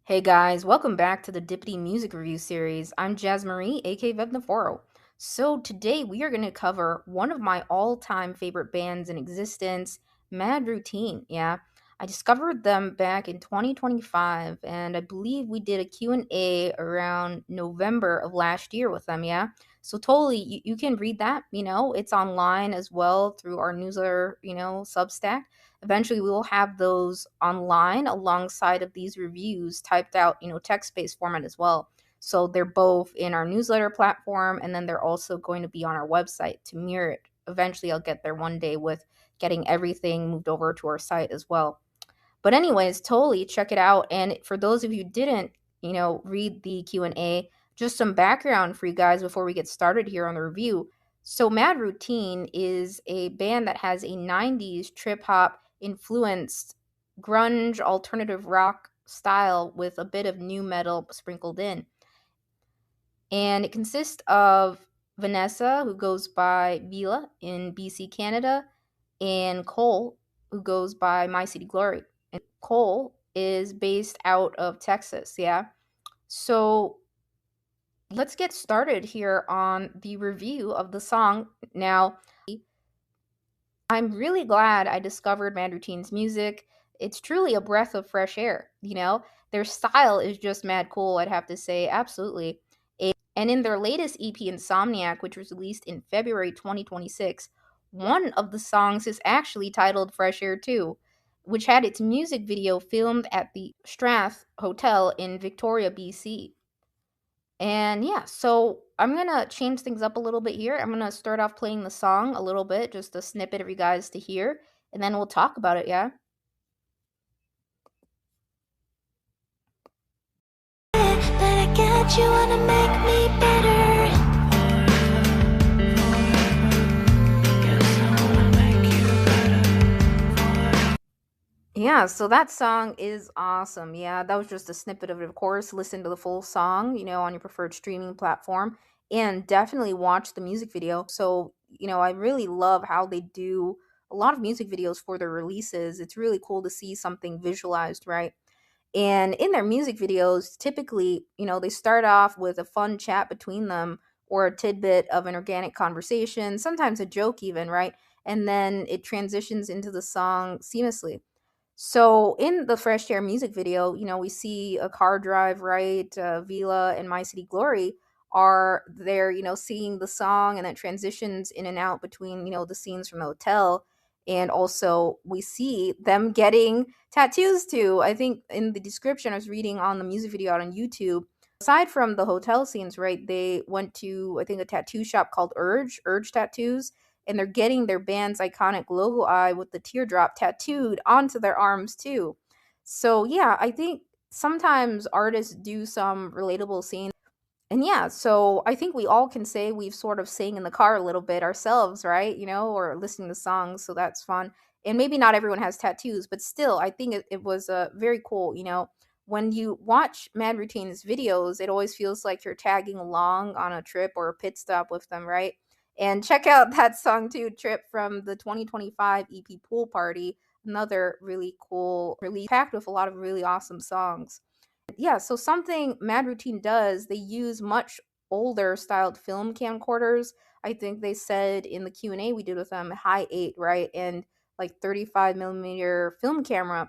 Hey guys, welcome back to the Dipity music review series. I'm Jazz Marie, aka Vebnaforo. So today we are going to cover one of my all-time favorite bands in existence, Mad Routine. Yeah, I discovered them back in 2025, and I believe we did a Q&A around November of last year with them. Yeah, so totally, you can read that. It's online as well through our newsletter. Substack. Eventually we will have those online alongside of these reviews typed out, text-based format as well. So they're both in our newsletter platform, and then they're also going to be on our website to mirror it. Eventually I'll get there one day with getting everything moved over to our site as well. But anyways, totally check it out. And for those of you who didn't, read the Q&A, just some background for you guys before we get started here on the review. So Mad Routine is a band that has a 90s trip hop influenced grunge alternative rock style with a bit of new metal sprinkled in. And it consists of Vanessa, who goes by Veela in BC, Canada, and Cole, who goes by My City Glory. And Cole is based out of Texas, yeah? So let's get started here on the review of the song. Now, I'm really glad I discovered Mad Routine's music. It's truly a breath of fresh air. Their style is just mad cool, I'd have to say, absolutely. And in their latest EP, Insomniac, which was released in February 2026, one of the songs is actually titled Fresh Air 2, which had its music video filmed at the Strath Hotel in Victoria, BC. And yeah, so I'm gonna change things up a little bit here. I'm gonna start off playing the song a little bit, just a snippet of you guys to hear, and then we'll talk about it, yeah? But I got you wanna make me better. Yeah, so that song is awesome. Yeah, that was just a snippet of it. Of course, listen to the full song, on your preferred streaming platform, and definitely watch the music video. So, I really love how they do a lot of music videos for their releases. It's really cool to see something visualized, right? And in their music videos, typically, they start off with a fun chat between them or a tidbit of an organic conversation, sometimes a joke, even, right? And then it transitions into the song seamlessly. So in the Fresh Air music video, we see a car drive, right? Veela and My City Glory are there, singing the song, and it transitions in and out between, the scenes from the hotel. And also we see them getting tattoos too. I think in the description I was reading on the music video out on YouTube, aside from the hotel scenes, right, they went to, I think, a tattoo shop called Urge Tattoos, and they're getting their band's iconic logo eye with the teardrop tattooed onto their arms too. So yeah, I think sometimes artists do some relatable scenes. And yeah, so I think we all can say we've sort of sang in the car a little bit ourselves, right? Or listening to songs, so that's fun. And maybe not everyone has tattoos, but still, I think it was very cool. When you watch Mad Routine's videos, it always feels like you're tagging along on a trip or a pit stop with them, right? And check out that song too, Trip, from the 2025 EP Pool Party. Another really cool release packed with a lot of really awesome songs. Yeah, so something Mad Routine does, they use much older styled film camcorders. I think they said in the Q&A we did with them, high 8, right? And like 35 millimeter film camera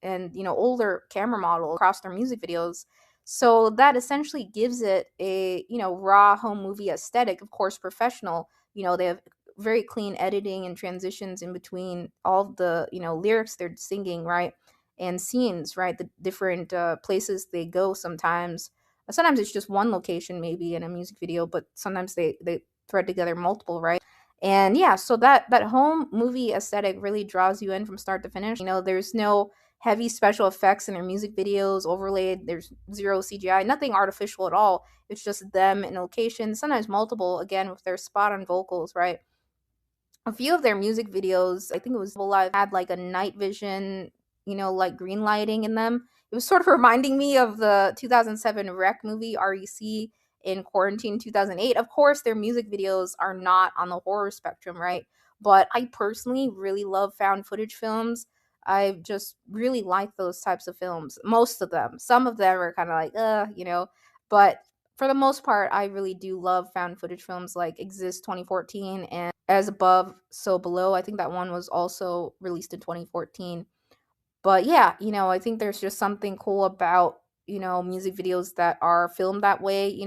and, older camera model across their music videos. So that essentially gives it a, raw home movie aesthetic, of course, professional. They have very clean editing and transitions in between all of the, lyrics they're singing, right? And scenes, right? The different places they go sometimes. Sometimes it's just one location maybe in a music video, but sometimes they thread together multiple, right? And yeah, so that home movie aesthetic really draws you in from start to finish. There's no heavy special effects in their music videos overlaid. There's zero CGI, nothing artificial at all. It's just them in location, sometimes multiple, again with their spot on vocals, right? A few of their music videos, I think it was Live, had like a night vision, like green lighting in them. It was sort of reminding me of the 2007 Wreck movie REC in Quarantine 2008. Of course, their music videos are not on the horror spectrum, right? But I personally really love found footage films. I just really like those types of films. Most of them. Some of them are kind of like, but for the most part, I really do love found footage films like Exist 2014 and As Above, So Below. I think that one was also released in 2014. But yeah, I think there's just something cool about, music videos that are filmed that way,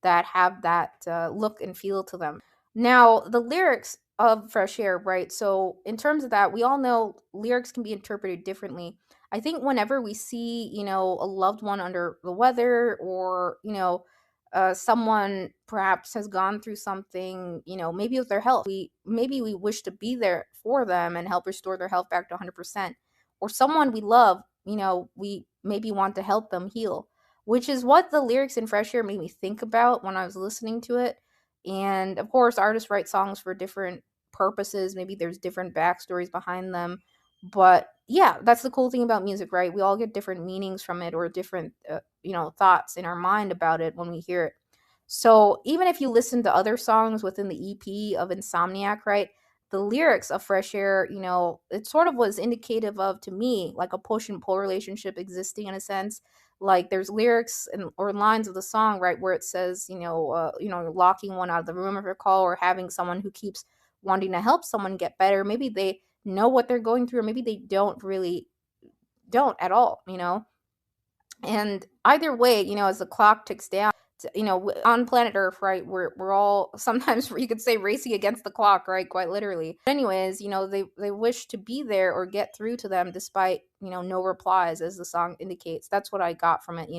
that have that look and feel to them. Now, the lyrics of Fresh Air, right? So, in terms of that, we all know lyrics can be interpreted differently. I think whenever we see, a loved one under the weather, or, someone perhaps has gone through something, maybe with their health, we wish to be there for them and help restore their health back to 100%. Or someone we love, we maybe want to help them heal, which is what the lyrics in Fresh Air made me think about when I was listening to it. And of course, artists write songs for different purposes. Maybe there's different backstories behind them. But yeah, that's the cool thing about music, right? We all get different meanings from it, or different, thoughts in our mind about it when we hear it. So even if you listen to other songs within the EP of Insomniac, right? The lyrics of Fresh Air, it sort of was indicative of, to me, like a push and pull relationship existing in a sense. Like there's lyrics and or lines of the song, right, where it says, locking one out of the room if you recall, or having someone who keeps wanting to help someone get better. Maybe they know what they're going through, or maybe they don't at all, and either way, as the clock ticks down, on planet Earth, right, we're all sometimes you could say racing against the clock, right, quite literally. But anyways, they wish to be there or get through to them despite, no replies, as the song indicates. That's what I got from it,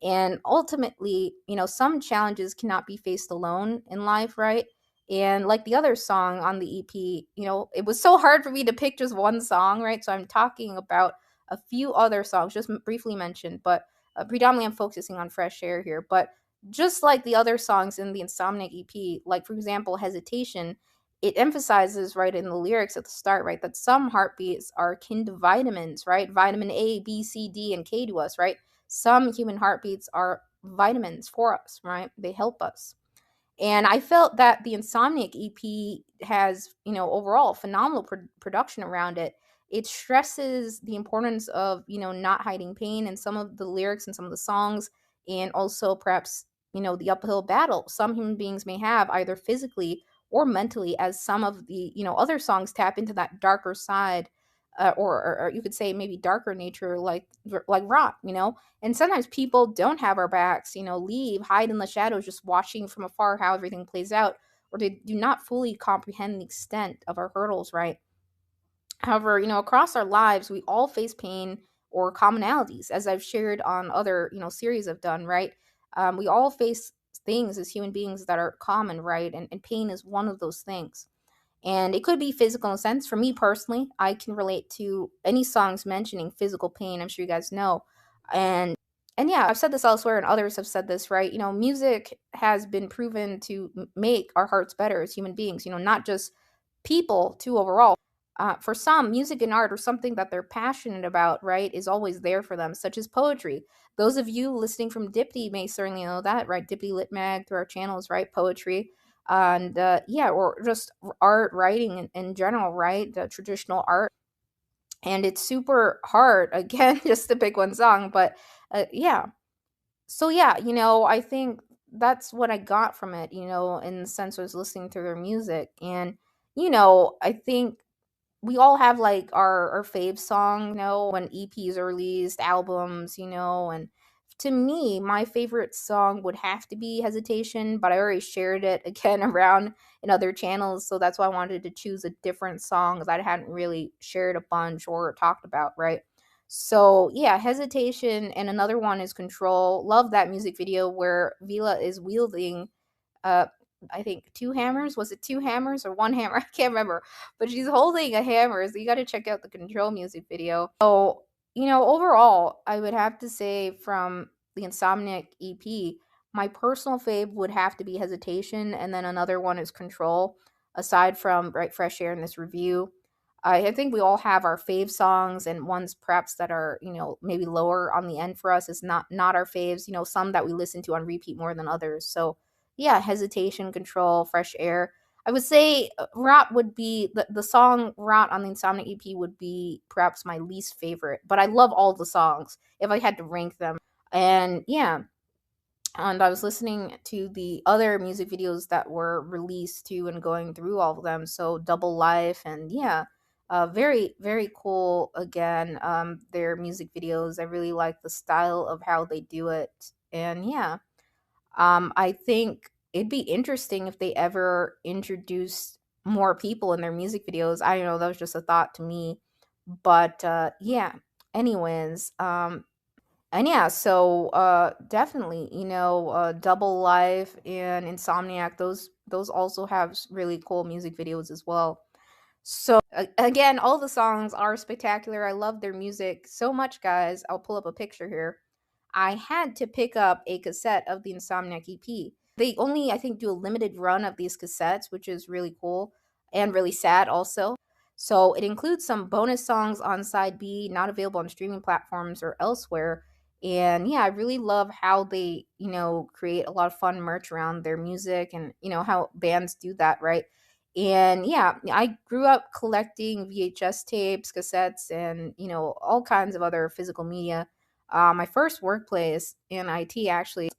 and ultimately, some challenges cannot be faced alone in life, right? And like the other song on the EP, it was so hard for me to pick just one song, right? So I'm talking about a few other songs, just briefly mentioned, but predominantly I'm focusing on Fresh Air here. But just like the other songs in the Insomniac EP, like for example, Hesitation, it emphasizes right in the lyrics at the start, right, that some heartbeats are akin to vitamins, right? Vitamin A, B, C, D, and K to us, right? Some human heartbeats are vitamins for us, right? They help us. And I felt that the Insomniac EP has, overall phenomenal production around it. It stresses the importance of, not hiding pain in some of the lyrics and some of the songs, and also perhaps, the uphill battle some human beings may have either physically or mentally, as some of the, other songs tap into that darker side, or you could say maybe darker nature, like rock, and sometimes people don't have our backs, leave, hide in the shadows, just watching from afar how everything plays out, or they do not fully comprehend the extent of our hurdles, right? However, across our lives, we all face pain or commonalities, as I've shared on other, series I've done, right? We all face things as human beings that are common, right? And pain is one of those things. And it could be physical in a sense. For me personally, I can relate to any songs mentioning physical pain. I'm sure you guys know. And and yeah, I've said this elsewhere, and others have said this, right? Music has been proven to make our hearts better as human beings. Not just people too overall. For some, music and art, or something that they're passionate about, right, is always there for them, such as poetry. Those of you listening from Dipity may certainly know that, right? Dipity Lit Mag through our channels, right? Poetry. And yeah, or just art, writing in general, right? The traditional art. And it's super hard, again, just to pick one song, but yeah. So yeah, I think that's what I got from it, in the sense I was listening to their music. And, I think we all have like our fave song, when EPs are released, albums, and to me, my favorite song would have to be Hesitation, but I already shared it again around in other channels, so that's why I wanted to choose a different song, because I hadn't really shared a bunch or talked about, right? So yeah, Hesitation, and another one is Control. Love that music video where Veela is wielding uh I think two hammers. Was it two hammers or one hammer? I can't remember. But she's holding a hammer, so you got to check out the Control music video. So, overall, I would have to say from the Insomniac EP, my personal fave would have to be Hesitation, and then another one is Control, aside from Bright Fresh Air in this review. I think we all have our fave songs, and ones perhaps that are, maybe lower on the end for us is not our faves, some that we listen to on repeat more than others. So yeah, Hesitation, Control, Fresh Air. I would say Rot would be the song Rot on the Insomnia EP would be perhaps my least favorite, but I love all the songs if I had to rank them. And yeah, and I was listening to the other music videos that were released too and going through all of them. So Double Life and yeah, very very cool. Again, their music videos. I really like the style of how they do it, and yeah, I think it'd be interesting if they ever introduced more people in their music videos. I don't know, that was just a thought to me. But yeah. Anyways, and yeah, so definitely, Double Life and Insomniac, those also have really cool music videos as well. So again, all the songs are spectacular. I love their music so much, guys. I'll pull up a picture here. I had to pick up a cassette of the Insomniac EP. They only, I think, do a limited run of these cassettes, which is really cool and really sad also. So it includes some bonus songs on side B, not available on streaming platforms or elsewhere. And yeah, I really love how they, create a lot of fun merch around their music and, how bands do that, right? And yeah, I grew up collecting VHS tapes, cassettes, and, all kinds of other physical media. My first workplace in IT, actually,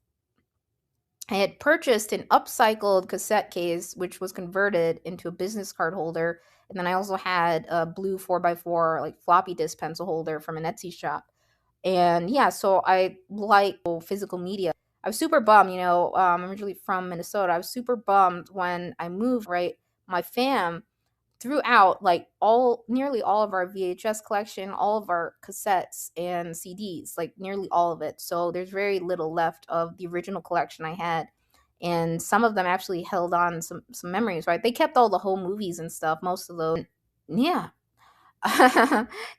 I had purchased an upcycled cassette case, which was converted into a business card holder. And then I also had a blue 4x4, like floppy disk pencil holder from an Etsy shop. And yeah, so I like physical media. I was super bummed, I'm originally from Minnesota. I was super bummed when I moved, right? My fam threw out like nearly all of our VHS collection, all of our cassettes and CDs, like nearly all of it. So there's very little left of the original collection I had. And some of them actually held on some memories, right? They kept all the whole movies and stuff, most of those. Yeah.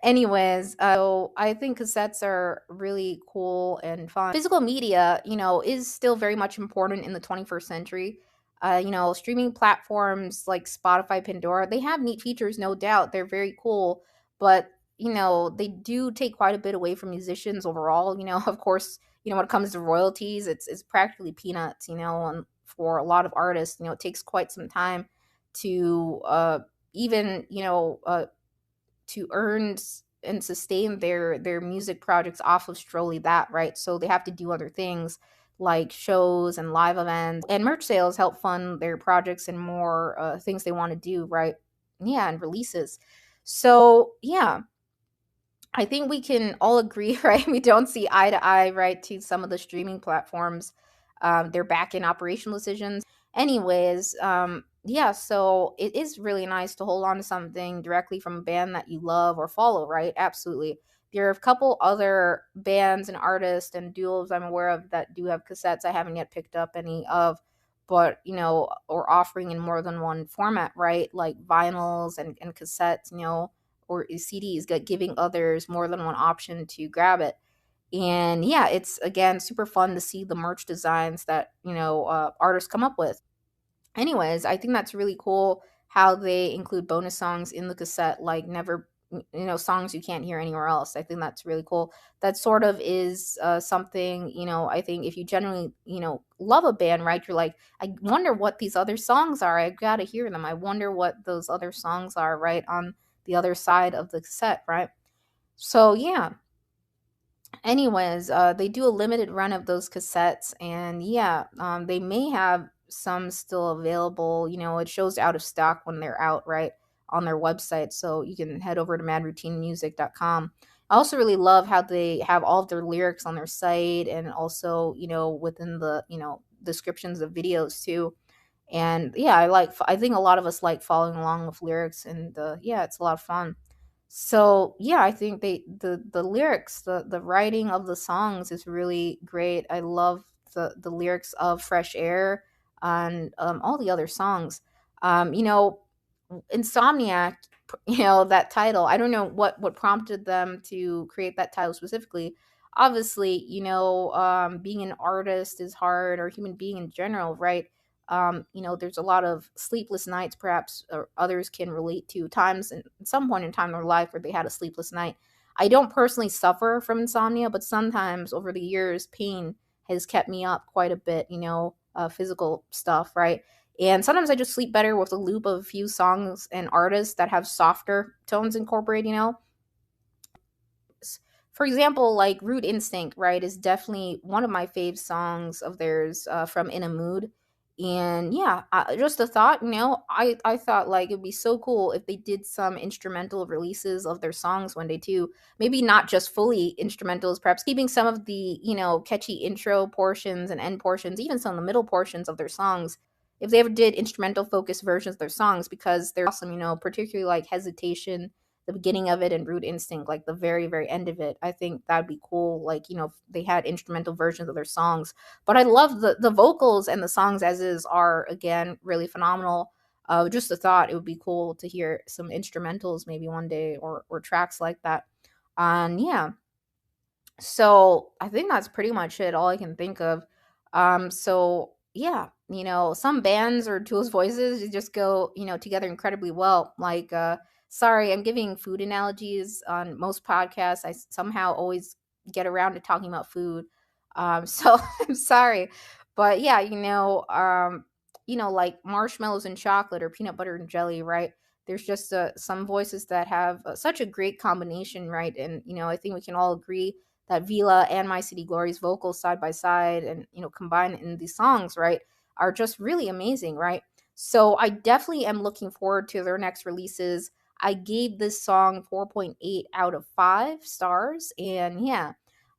Anyways, so I think cassettes are really cool and fun. Physical media, is still very much important in the 21st century. Streaming platforms like Spotify, Pandora, they have neat features, no doubt. They're very cool, but they do take quite a bit away from musicians overall. Of course, when it comes to royalties, it's practically peanuts. And for a lot of artists, it takes quite some time to even to earn and sustain their music projects off of strictly that, right? So they have to do other things like shows and live events, and merch sales help fund their projects and more things they want to do, right? Yeah, and releases. So yeah, I think we can all agree, right? We don't see eye to eye, right, to some of the streaming platforms, their back end operational decisions. Anyways, yeah, so it is really nice to hold on to something directly from a band that you love or follow, right? Absolutely. There are a couple other bands and artists and duos I'm aware of that do have cassettes. I haven't yet picked up any of, but or offering in more than one format, right? Like vinyls and cassettes, or CDs, giving others more than one option to grab it. And yeah, it's again super fun to see the merch designs that artists come up with. Anyways, I think that's really cool how they include bonus songs in the cassette, like never, songs you can't hear anywhere else. I think that's really cool. That sort of is something, I think if you generally, love a band, right? You're like, I wonder what these other songs are. I gotta hear them. I wonder what those other songs are, right? On the other side of the cassette, right? So yeah, anyways, they do a limited run of those cassettes, and yeah, they may have some still available. It shows out of stock when they're out, right, on their website, so you can head over to madroutinemusic.com. I also really love how they have all of their lyrics on their site, and also within the descriptions of videos too. And yeah, I think a lot of us like following along with lyrics, and yeah, it's a lot of fun. So yeah, I think the lyrics, the writing of the songs is really great. I love the lyrics of Fresh Air and all the other songs. Insomniac, that title. I don't know what prompted them to create that title specifically. Obviously, being an artist is hard, or human being in general, right? There's a lot of sleepless nights, perhaps, or others can relate to times in at some point in time in their life where they had a sleepless night. I don't personally suffer from insomnia, but sometimes over the years, pain has kept me up quite a bit, physical stuff, right? And sometimes I just sleep better with a loop of a few songs and artists that have softer tones incorporated, for example, like Root Instinct, right, is definitely one of my fave songs of theirs, from In a Mood. And yeah, just a thought, I thought like it'd be so cool if they did some instrumental releases of their songs one day too. Maybe not just fully instrumentals, perhaps keeping some of the, catchy intro portions and end portions, even some of the middle portions of their songs. If they ever did instrumental focused versions of their songs, because they're awesome, particularly like Hesitation, the beginning of it, and Root Instinct, like the very, very end of it. I think that'd be cool. Like, if they had instrumental versions of their songs. But I love the vocals, and the songs as is are again really phenomenal. Just a thought, it would be cool to hear some instrumentals maybe one day, or tracks like that. And yeah, so I think that's pretty much it, all I can think of. So yeah, some bands or tools voices just go, together incredibly well. Like, sorry, I'm giving food analogies on most podcasts. Somehow always get around to talking about food. So I'm sorry. But yeah, like marshmallows and chocolate, or peanut butter and jelly, right? There's just some voices that have such a great combination, right? And I think we can all agree that Veela and My City Glory's vocals side by side, and combined in these songs, right, are just really amazing, right? So I definitely am looking forward to their next releases. I gave this song 4.8 out of 5 stars, and yeah,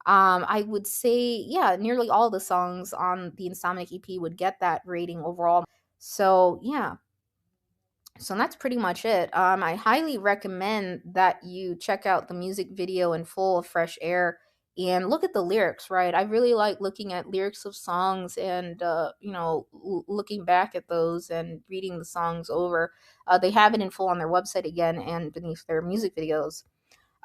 I would say, yeah, nearly all the songs on the Insomniac EP would get that rating overall. So yeah, so that's pretty much it. I highly recommend that you check out the music video in full of Fresh Air and look at the lyrics, right? I really like looking at lyrics of songs, and, looking back at those and reading the songs over. They have it in full on their website again and beneath their music videos.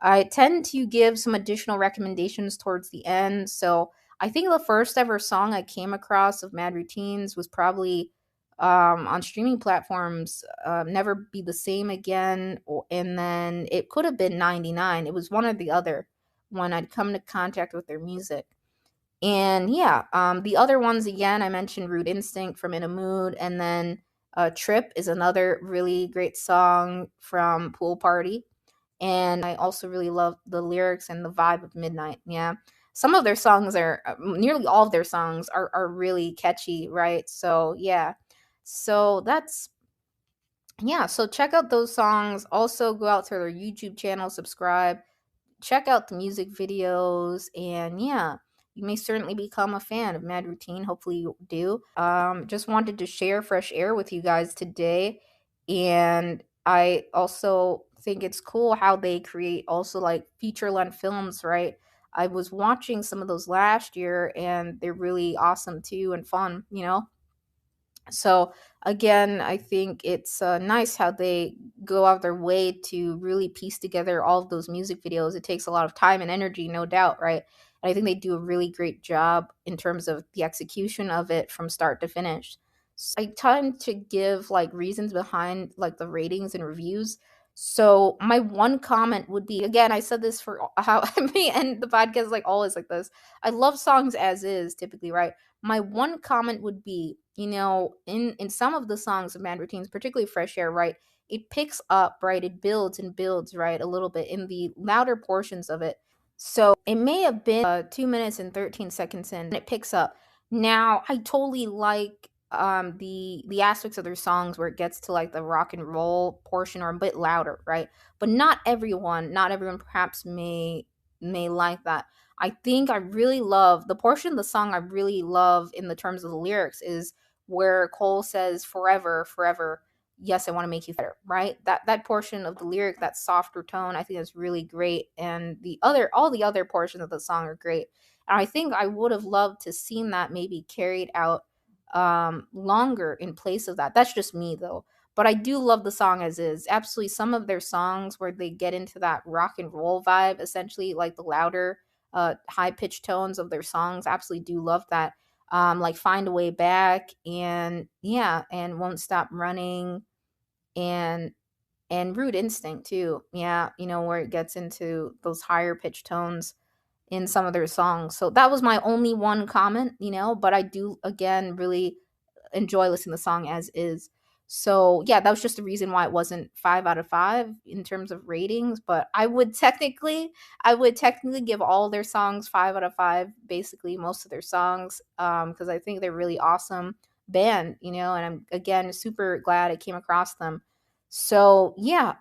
I tend to give some additional recommendations towards the end. So I think the first ever song I came across of Mad Routines was probably, on streaming platforms, Never Be the Same Again, and then it could have been 99. It was one or the other when I'd come into contact with their music. And yeah, the other ones, again, I mentioned Root Instinct from In a Mood, and then Trip is another really great song from Pool Party. And I also really love the lyrics and the vibe of Midnight. Yeah. Some of their songs are, nearly all of their songs are really catchy, right? So, yeah. So that's, yeah. So check out those songs. Also, go out to their YouTube channel, subscribe, check out the music videos, and yeah, you may certainly become a fan of Mad Routine. Hopefully you do. Just wanted to share Fresh Air with you guys today. And I also think it's cool how they create also like feature length films, right? I was watching some of those last year, and they're really awesome too, and fun. So again, I think it's nice how they go out their way to really piece together all of those music videos. It takes a lot of time and energy, no doubt, right? And I think they do a really great job in terms of the execution of it from start to finish. So I tend to give like reasons behind like the ratings and reviews. So my one comment would be, again, I said this for how I may end the podcast like always like this. I love songs as is typically, right? My one comment would be, in some of the songs of Mad Routines, particularly Fresh Air, right, it picks up, right, it builds and builds, right, a little bit in the louder portions of it. So it may have been 2 minutes and 13 seconds in, and it picks up. Now I totally like the aspects of their songs where it gets to like the rock and roll portion, or a bit louder, right? But not everyone perhaps may like that. I think I really love the portion of the song I really love in the terms of the lyrics is where Cole says forever, forever, yes, I want to make you better, right? That portion of the lyric, that softer tone, I think is really great. And all the other portions of the song are great. And I think I would have loved to seen that maybe carried out longer in place of that. That's just me though. But I do love the song as is. Absolutely, some of their songs where they get into that rock and roll vibe, essentially, like the louder, high pitched tones of their songs. Absolutely do love that. Like Find a Way Back, and yeah, and Won't Stop Running, and Root Instinct too. Yeah, where it gets into those higher pitched tones in some of their songs. So that was my only one comment, but I do again really enjoy listening to the song as is. So yeah, that was just the reason why it wasn't 5 out of 5 in terms of ratings. But I would technically give all their songs 5 out of 5. Basically, most of their songs, because I think they're really awesome band, and I'm again super glad I came across them. So yeah,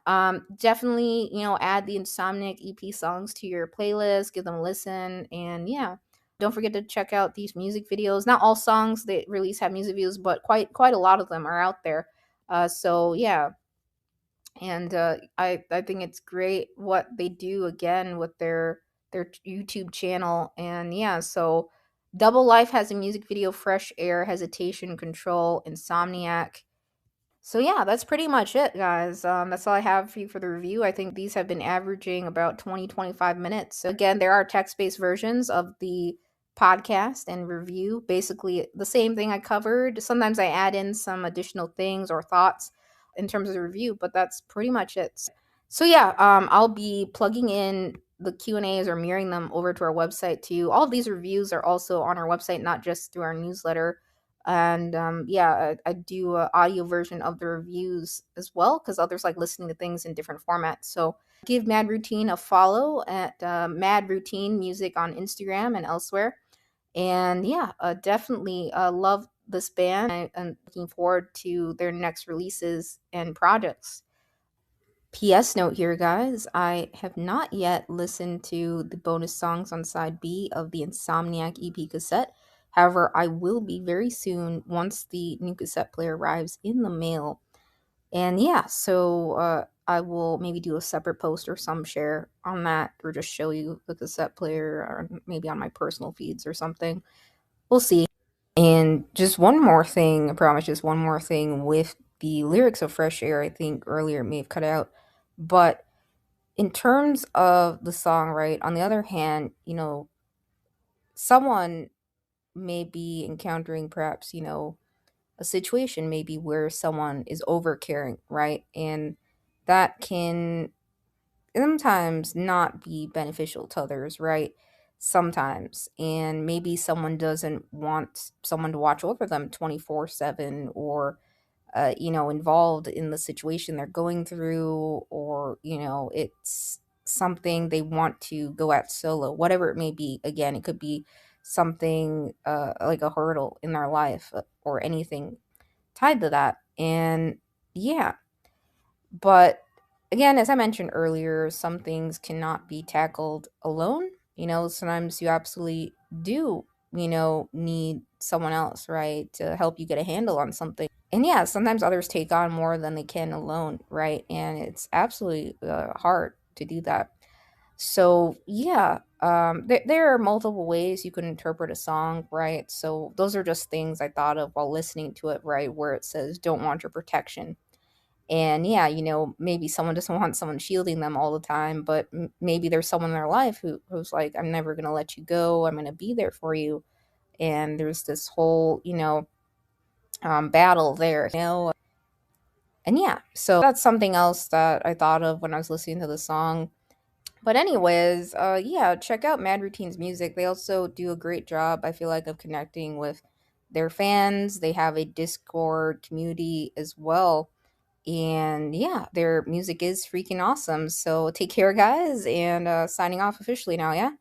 definitely add the Insomniac EP songs to your playlist, give them a listen, and yeah, don't forget to check out these music videos. Not all songs they release have music videos, but quite a lot of them are out there. So yeah, and I think it's great what they do again with their YouTube channel, and yeah, so Double Life has a music video, Fresh Air, Hesitation Control, Insomniac. So yeah, that's pretty much it, guys. That's all I have for you for the review. I think these have been averaging about 20-25 minutes. So again, there are text-based versions of the podcast and review. Basically, the same thing I covered. Sometimes I add in some additional things or thoughts in terms of the review, but that's pretty much it. So yeah, I'll be plugging in the Q&As or mirroring them over to our website too. All of these reviews are also on our website, not just through our newsletter. And yeah, I do an audio version of the reviews as well because others like listening to things in different formats. So give Mad Routine a follow at Mad Routine Music on Instagram and elsewhere. And yeah, definitely love this band. I'm looking forward to their next releases and projects. PS note here, guys. I have not yet listened to the bonus songs on side B of the Insomniac EP cassette. However, I will be very soon once the new cassette player arrives in the mail. And yeah, so I will maybe do a separate post or some share on that, or just show you the cassette player, or maybe on my personal feeds or something. We'll see. And just one more thing, I promise, just one more thing with the lyrics of Fresh Air. I think earlier it may have cut out, but in terms of the song, right, on the other hand, someone may be encountering perhaps, a situation maybe where someone is over caring, right? And that can sometimes not be beneficial to others, right? Sometimes. And maybe someone doesn't want someone to watch over them 24/7, or involved in the situation they're going through, or, it's something they want to go at solo, whatever it may be. Again, it could be something like a hurdle in their life, or anything tied to that. And yeah, but again, as I mentioned earlier, some things cannot be tackled alone. Sometimes you absolutely do, need someone else, right, to help you get a handle on something. And yeah, sometimes others take on more than they can alone, right? And it's absolutely hard to do that. So yeah, there are multiple ways you can interpret a song, right? So those are just things I thought of while listening to it, right? Where it says, don't want your protection. And yeah, maybe someone doesn't want someone shielding them all the time, but maybe there's someone in their life who's like, I'm never going to let you go. I'm going to be there for you. And there's this whole, battle there, And yeah, so that's something else that I thought of when I was listening to the song. But anyways, yeah, check out Mad Routine's music. They also do a great job, I feel like, of connecting with their fans. They have a Discord community as well. And yeah, their music is freaking awesome. So take care, guys, and signing off officially now, yeah?